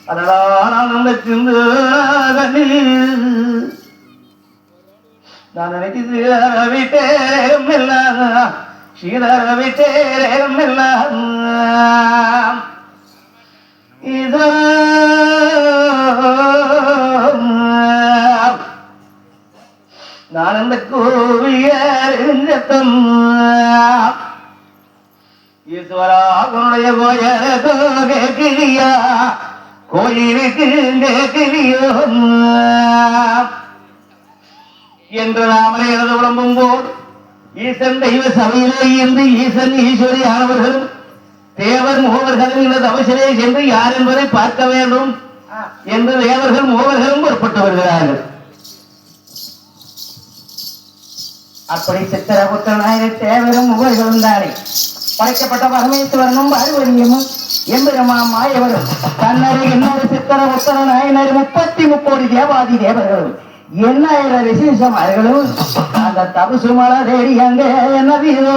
அதனால் சிந்து நான் நினைச்சது விட்டேரம் எல்லாம் ஸ்ரீதர விட்டேரம் எல்லாம் இதோ நான் அந்த கோவியத்தம் ஈஸ்வரா உன்னுடைய கோயிலியா கோயிலுக்கு கிளியோ என்று நாமளே எழுத விளம்பும் போது ஈசன் தெய்வ சபையிலே இருந்து ஈசன் ஈஸ்வரி ஆனவர்களும் தேவர் மூவர்களும் இந்த தவசிலே சென்று யார் என்பதை பார்க்க வேண்டும் என்று தேவர்கள் மூவர்களும் புறப்பட்டு வருகிறார்கள். அப்படி சித்திரபுத்திரனாயிர தேவரும் மூவர்களும் தானே படைக்கப்பட்ட பரமேஸ்வரனும் பார்வதியமும் எம்பெருமா மாயவரும் தன்னரை இன்னொரு சித்திரபுத்திர நாயனர் 30 தேவாதி தேவர்களும் என்ன விசேஷமார்களும் அந்த தபசு மலை தேடி அங்க என்ன வீரோ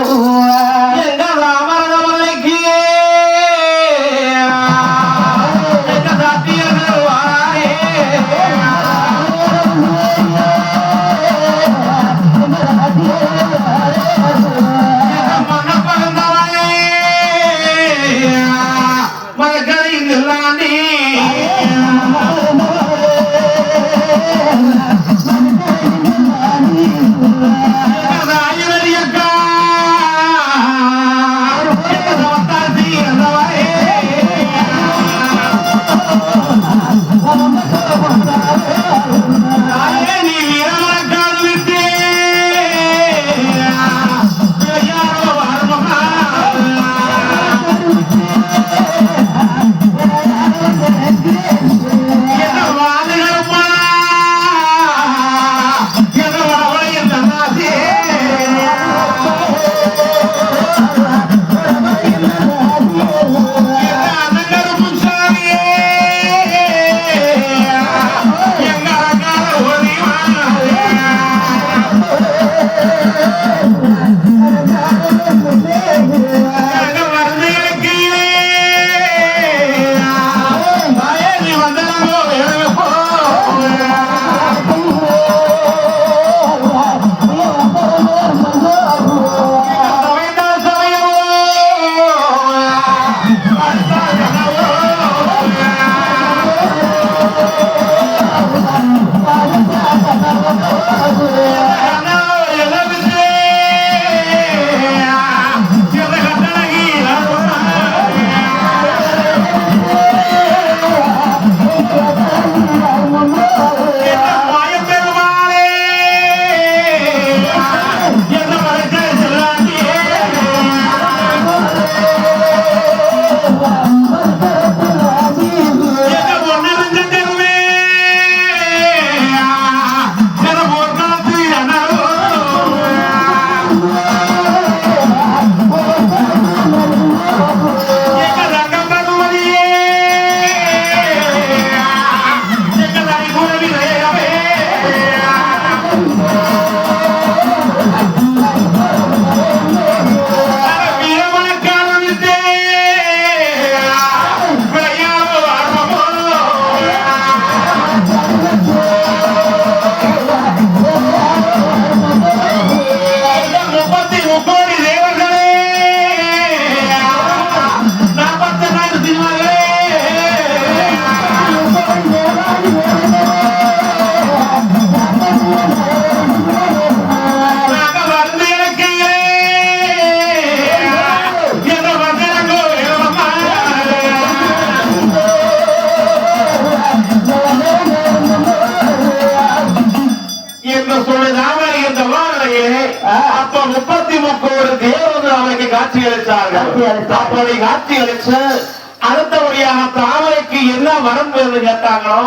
அடுத்தபடியாக தாமரைக்கு என்ன வரம் கேட்டாங்களோ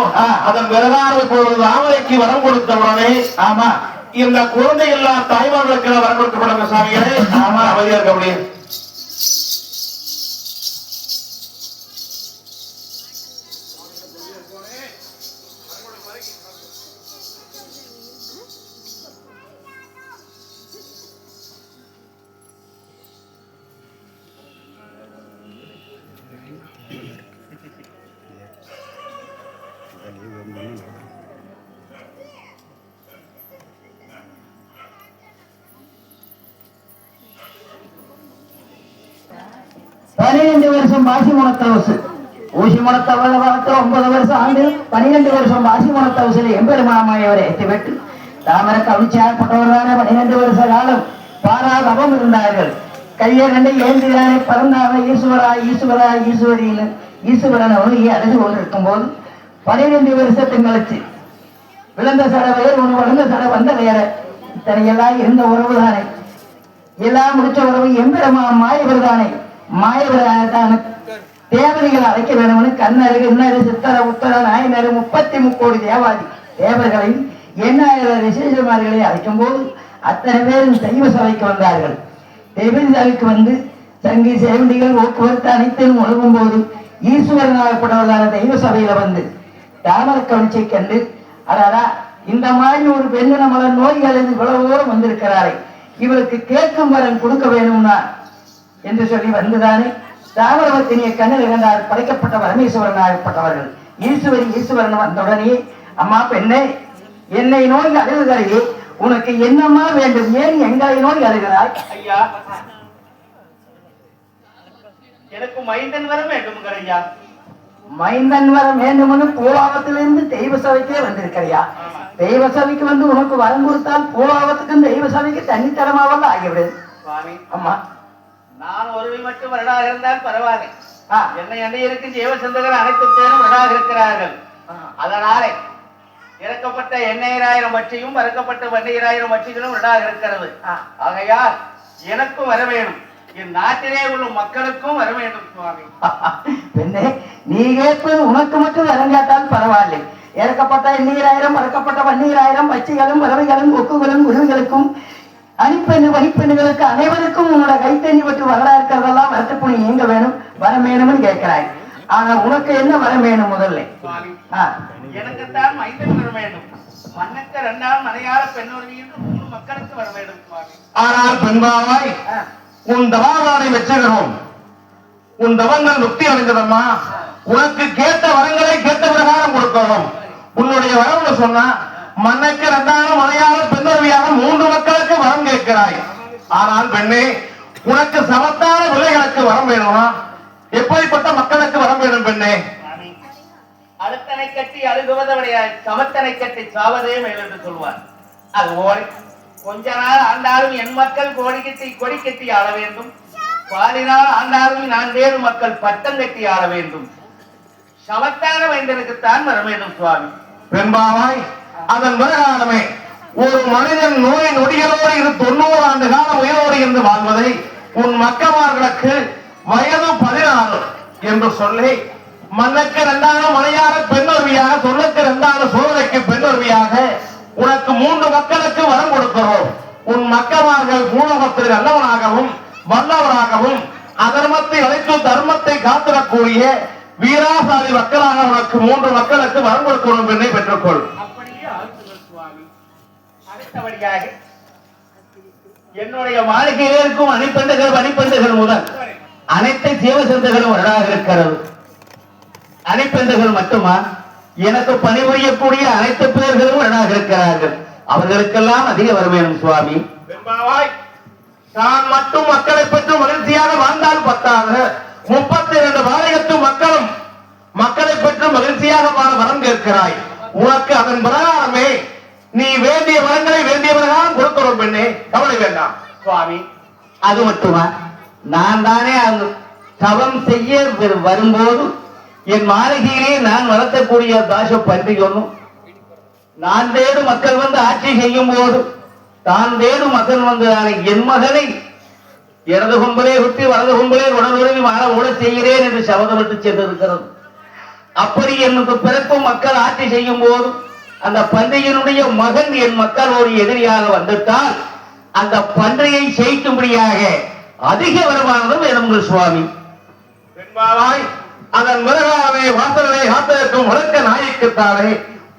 அதன் விரதாறு பொழுது தாமரைக்கு வரம் கொடுத்த உடனே ஆமா இந்த குழந்தை எல்லா தாய்மார்களுக்கு வரம் கொடுக்கப்பட்ட சாமிகளே ஆமா அவதியா இருக்க முடியும். 12 வருஷம் பாசி முனத்தவசு ஊசி முனத்தவள வளர்த்து 9 வருஷம் ஆண்டு 12 வருஷம் பாசி முனத்தவசில் எம்பெருமாமாயவரை எத்திவிட்டு தாமர கவிச்சாப்பட்டவர்களான 12 வருஷ காலம் பாராதவம் இருந்தார்கள். கையை கண்டு ஏந்திரானை பறந்தான ஈஸ்வரா ஈஸ்வரா ஈஸ்வரின்னு ஈஸ்வரன் அவனுக்கு அழுது கொண்டிருக்கும் போது 12 வருஷத்துக்கு கழிச்சு விழுந்த சடை வயர் ஒன்று வளர்ந்த சடை வந்த வேற இத்தனை எல்லாம் இருந்த உறவு தானே, எல்லாம் முடிச்ச உறவு எம்பெருமா மாயவர் தானே. மாயவரான தேவதைகள் அழைக்க வேணும்னு கண்ணரு இன்னரு சித்தர உத்தர நாயனரு 33 கோடி தேவாதி தேவர்களையும் 8000 ரிசேஷமார்களை அழைக்கும் போது அத்தனை பேரும் தெய்வ சபைக்கு வந்தார்கள். தெய்வ சபைக்கு வந்து சங்கி சேவண்டிகள் போக்குவரத்து அனைத்தையும் ஒழுகும் போது ஈஸ்வரனாகப்பட்டவர்களான தெய்வ சபையில வந்து தாமர கவிச்சை கண்டு அடாரா இந்த மாதிரி ஒரு பெண்ணு நம்மள நோய்கள் இவ்வளவோரும் வந்திருக்கிறாரே, இவருக்கு கேட்கும் வரன் கொடுக்க வேணும்னா என்று சொல்லி வந்துதானே தாமரவர்த்தினிய கண்ணில் கண்டார் படைக்கப்பட்ட பரமேஸ்வரன் ஆகப்பட்டவர்கள். ஈஸ்வரி ஈஸ்வரன் வந்தவுடனே அம்மா பெண்ணே என்னை நோய் அழுகுகிறாயே, உனக்கு என்னம்மா வேண்டும், ஏன் எங்களை நோய் அழுகிறாய்? ஐயா எனக்கு மைந்தன் வர வேண்டும் ஐயா. மைந்தன் வர வேண்டும்னு பூலாவத்திலிருந்து தெய்வ சபைக்கே வந்திருக்கிறியா? தெய்வ சபைக்கு வந்து உனக்கு வரம் கொடுத்தால் பூலாவத்துக்கும் தெய்வ சபைக்கு தனித்தரமாவல்ல ஆகிவிடு. அம்மா நான் ஒருவை மட்டும் வருடாக இருந்தால் பரவாயில்லை, என்னை அன்னையருக்கு ஜீவசந்தகர் அனைத்து பேரும் வருடாக இருக்கிறார்கள். அதனாலே இறக்கப்பட்ட 8000 வற்றியும் மறுக்கப்பட்ட 12,000 வற்றிகளும் வருடாக இருக்கிறது. ஆகையால் எனக்கும் வர வேணும், என் நாட்டிலே உள்ள மக்களுக்கும் வர வேண்டும் சுவாமி. பெண்ணே நீ கேட்பது உனக்கு மட்டும் வரம் கேட்டால் பரவாயில்லை. இறக்கப்பட்ட 8000 மறுக்கப்பட்ட 12,000 வச்சிகளும் வரவைகளும் கொக்குகளும் குருவிகளுக்கும் அணிப்பெண்ணு வணிப்பெண்ணுகளுக்கு அனைவருக்கும் உன்னோட கைத்தண்ணி பற்றி வரலா இருக்கிறதெல்லாம் வரட்டுப்புணி எங்க வேணும் வர வேணும்னு கேட்கிறாய். ஆனா உனக்கு என்ன வர வேணும்? முதல்ல எனக்குத்தான் மைந்தன் வர வேண்டும், மன்னக்க 2ஆம் மலையாள பெண்ணொருவி என்று 3 மக்களுக்கு வர வேண்டும் சுவாமி. ஆனால் பெண்பாவாய் உன் தவாவானை வெச்சுகிறோம், உன் தவங்கள் முக்தி அடைந்ததம்மா. உனக்கு கேட்ட வரங்களை கேட்ட பிரகாரம் கொடுக்கிறோம். உன்னுடைய வரவுன்னு சொன்னா மன்னக்கு 2ஆம் மலையாள பெண்ணொருவியாக 3 மக்களுக்கு வரம் கேட்கிறாய். ஆனால் பெண்ணே உனக்கு சமத்தான பிள்ளைகளுக்கு வரம் வேணுமா? எப்படிப்பட்ட மக்களுக்கு வரம் வேணும் பெண்ணே? அடுத்தனை கட்டி அழுகுவதை சமத்தனை கட்டி சாவதே மேல் என்று சொல்வார். அதுபோல் கொஞ்ச நாள் ஆண்டாலும் என் மக்கள் கொடி கட்டி ஆள வேண்டும், பாலினால் ஆண்டாலும் நான் வேறு மக்கள் பட்டம் கட்டி ஆள வேண்டும். சமத்தான மைந்தனுக்குத்தான் வர வேண்டும் சுவாமி. பெண்பாவாய் அதன் பிரகாரமே ஒரு மனிதன் நோய் நொடிகளோடு இருந்து 90 ஆண்டு காலம் உயிரோடு இருந்து வாழ்வதை உன் மக்கமார்களுக்கு வயது 16 என்று சொல்லி மன்னக்கு 2ஆம் மலையாள பெண்ணொருவியாக சொல்லுக்கு 2ஆம் சோதனைக்கு பெண்ணொருவியாக உனக்கு 3 மக்களுக்கு வரம் கொடுக்கிறோம். உன் மக்கமார்கள் பூலோகத்தில் நல்லவனாகவும் வல்லவராகவும் அதர்மத்தை அழைத்து தர்மத்தை காத்திடக்கூடிய வீராசாரி மக்களாக உனக்கு 3 மக்களுக்கு வரம் கொடுக்கிறோம். பெண்ணை பெற்றுக்கொள். அடுத்தபடியாக என்னுடைய மாளிகையிலே இருக்கும் அணிப்பெண்டுகள் முதல் அனைத்து ஜீவசந்தகளும் வருடாக இருக்கிறது. அணிப்பெண்டுகள் மட்டுமா, எனக்கு பணிபுரியக்கூடிய அனைத்து பேர்களும் வருடாக இருக்கிறார்கள். அவர்களுக்கெல்லாம் அதிக வர வேணும் சுவாமி. நான் மட்டும் மக்களை பெற்று மகிழ்ச்சியாக வாழ்ந்தால் பத்தாது, 32 பாளையத்து மக்களும் மக்களை பெற்று மகிழ்ச்சியாக வாழ வரம் கேட்கிறாய். உனக்கு அதன் பிரகாரமே நீ வேண்டிய வரங்களை வேண்டிய பிரகாரம் கொடுக்கிறோம். பெண்ணே கவலை வேண்டாம் சுவாமி. அது மட்டுமா, நான் தானே தவம் செய்ய வரும்போது என் மாளிகையிலே நான் வளர்த்தக்கூடிய தாச பன்றி ஒன்றும் நான் தேடும் மக்கள் வந்து ஆட்சி செய்யும் போது தான் தேடும் மக்கள் வந்து என் மகனை இடது கொம்பலே விட்டு வலது கொம்பலே உடலுறவி மாற ஓட செய்கிறேன் என்று சபதமிட்டு சென்றிருக்கிறது. அப்படி எனக்கு பிறக்கும் மக்கள் ஆட்சி செய்யும் போது அந்த பன்றியினுடைய மகன் என் மக்கள் ஒரு எதிரியாக வந்துட்டால் அந்த பன்றியை செய்யும்படியாக அதிக வருமானம் வேணும் சுவாமி. பெண்பாவாய் அதன் மிருகாவே வாசல்களை காத்திருக்கும் வழக்க நாய்க்குத்தானே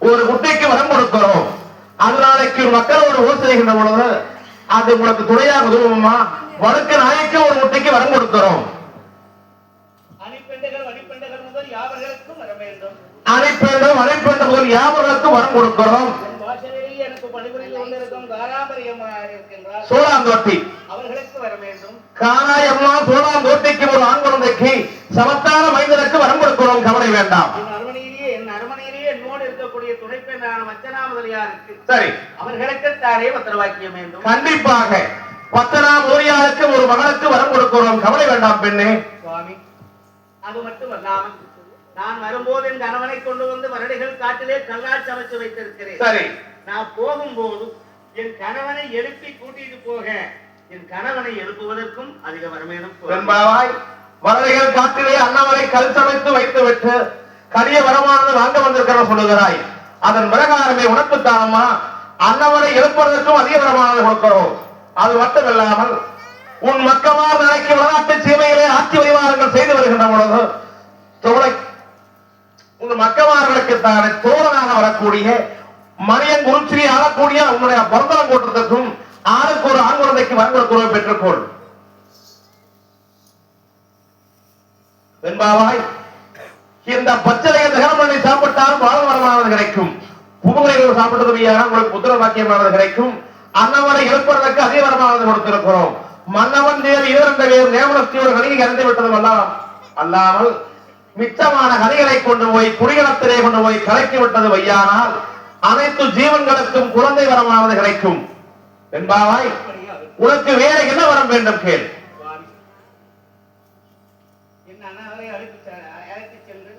ஒரு குட்டைக்கு வரம் கொடுக்கிறோம். அது நாளைக்கு மக்களோடு ஓர் செய்கின்ற பொழுது அது உனக்கு துணையாக உதவுமா? வழக்க நாய்க்கு ஒரு குட்டைக்கு வரம் கொடுக்கிறோம். அனைப்பெண்கள் வரைப்பெண்கள் யாவர்களுக்கும் வரம் கொடுக்கிறோம். எனக்கு பணிபுரிந்து கொண்டிருக்கும் காராபரியமாக இருக்கின்றார் சோழாந்தோட்டி அவர்களுக்கு வர வேண்டும். காணாயம்மா சோழாம் கோட்டைக்கு ஒரு ஆண் குழந்தைக்கு சமத்தான மைந்தனுக்கு வரம் கொடுக்கிறோம், கவலை வேண்டாம். என் அரமனையிலேயே என்னோடு இருக்கக்கூடிய துணைப்பெண்ணான வச்சனா முதலியாருக்கு சரி, அவர்களுக்கு தாரே உத்தரவாக்கியம் வேண்டும். கண்டிப்பாக வச்சனா முதலியாருக்கு ஒரு மகனுக்கு வரம் கொடுக்கிறோம், கவலை வேண்டாம் பெண்ணே. சுவாமி, அது மட்டும் அல்லாமல் நான் வரும்போது என் கணவனை கொண்டு வந்து வருடைகள் காட்டிலே கல்லால் சமைச்சு வைத்திருக்கிறேன். சரி, நான் போகும்போது என் கணவனை எழுப்பி கூட்டிட்டு போக என் கணவனை எழுப்புவதற்கும் அதிக வரமேனும். வெண்பாவாய், வருடைகள் காட்டிலே அன்னவரை கல் சமைத்து வைத்து விட்டு கரிய வரமானது வாங்க வந்திருக்கிற சொல்லுகிறாய். அதன் பிரகாரமே உனக்குத்தானம்மா அன்னவரை எழுப்புவதற்கும் அதிக வரமானது கொடுக்கிறோம். அது மட்டுமில்லாமல் உன் மக்கமார் நிலைக்கு விளையாட்டு சீமையிலே ஆட்சி வரிவாரங்கள் செய்து வருகின்ற பொழுது உங்க மக்கமார்களுக்கு தானே தோழனாக வரக்கூடிய மணியன் குருச்சிரி ஆளக்கூடிய உன்னுடைய பொருந்தலம் கூட்டத்துக்கும் ஆளுக்கு ஒரு ஆண் குழந்தைக்கு வரங்குறவை பெற்றுக்கொள். வெண்பாவாய், இந்த பச்சளைய தகவலை சாப்பிட்டால் பால் வரமானது கிடைக்கும். புகுமுறைகள் சாப்பிட்டது உங்களுக்கு புத்திர பாக்கியமானது கிடைக்கும். அன்னவரை எழுப்புவதற்கு அதிக வரமானது கொடுத்திருக்கிறோம். மன்னவன் தேவி இரண்டு பேர் நேமலஸ்தியோடு கணிகை கறந்து விட்டதும் அல்லாமல் மிச்சமான கனிகளை கொண்டு போய் குடிகளத்திலே கொண்டு போய் கலக்கி விட்டது வையானால் அனைத்து ஜீவன்களுக்கும் குழந்தை வரமானது கிடைக்கும். வெண்பாவாய், உனக்கு வேற என்ன வரம் வேண்டும் கேள். என் அண்ணாவரை அழைத்து சென்று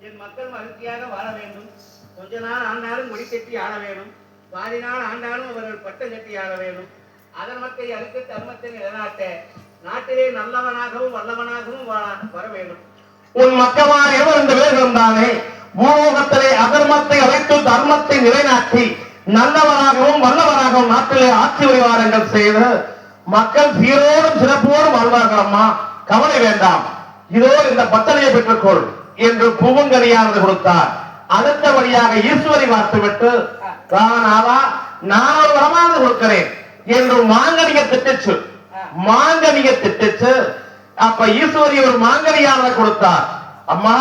என் மக்கள் மகிழ்ச்சியாக வாழ வேண்டும். கொஞ்ச நாள் ஆண்டாலும் முடி கட்டி ஆள வேண்டும். பாதி நாள் ஆண்டாலும் அவர்கள் பட்டம் கட்டி ஆள வேண்டும். அதன் மக்கள் அறுத்து தர்மத்தை நிலநாட்ட நாட்டிலே நல்லவனாகவும் வல்லவனாகவும் வர வேண்டும். உன் மக்களால் இரண்டு பேர் இருந்தானே பூலோகத்திலே அதர்மத்தை அழைத்து தர்மத்தை நிலைநாட்டி நல்லவராகவும் வல்லவராகவும் நாட்டிலே ஆட்சி விவகாரங்கள் செய்து மக்கள் சீரோடும் சிறப்போடும் வாழ்வார்கள். அம்மா, கவலை வேண்டாம், இதோ இந்த பத்தனையை பெற்றுக்கொள் என்று பூவங்கரியானது கொடுத்தார். அடுத்தபடியாக ஈஸ்வரி பார்த்துவிட்டு நான் ஒரு வரமானது கொடுக்கிறேன் என்று மாங்கனிய திட்டுச்சு. அப்ப ஈஸ்வரி ஒரு மாங்கனியானதை கொடுத்தார். அம்மா,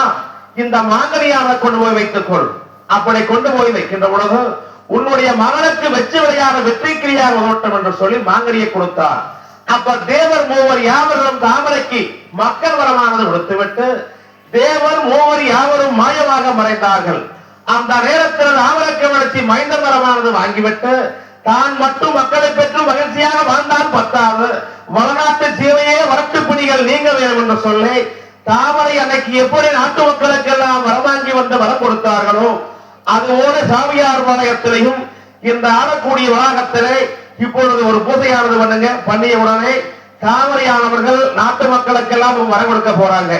இந்த மாங்கனியானதை கொண்டு போய் வைத்துக்கொள். அப்படி கொண்டு போய் வைக்கின்ற பொழுது உன்னுடைய மகனுக்கு வெற்றி விளையாட வெற்றிக்கிரியாக ஓட்டம் என்று சொல்லி மாங்கனியை கொடுத்தார். அப்ப தேவர் மூவர் யாவரும் தாமரைக்கு மக்கள் வரமானது கொடுத்துவிட்டு தேவர் மூவர் யாவரும் மாயமாக மறைந்தார்கள். அந்த நேரத்தில் தாமரைக்கு வளர்ச்சி மைந்தர் வரமானது வாங்கிவிட்டு தான் மட்டும் மக்களை பெற்று மகிழ்ச்சியாக வாழ்ந்தால் பத்தாது, வளநாட்டு சேவையே வரட்டு பணிகள் நீங்க வேண்டும் என்று சொல்லி தாமரை அன்னைக்கு எப்படி நாட்டு மக்களுக்கு எல்லாம் வரவாங்கி வந்து வரம் கொடுத்தார்களோ அதுபோல சாமியார் வளாகத்திலையும் இந்த ஆடக்கூடிய வளாகத்திலே இப்பொழுது ஒரு பூஜையானது பண்ணுங்க. பண்ணிய உடனே தாமரையானவர்கள் நாட்டு மக்களுக்கெல்லாம் வரம் கொடுக்க போறாங்க.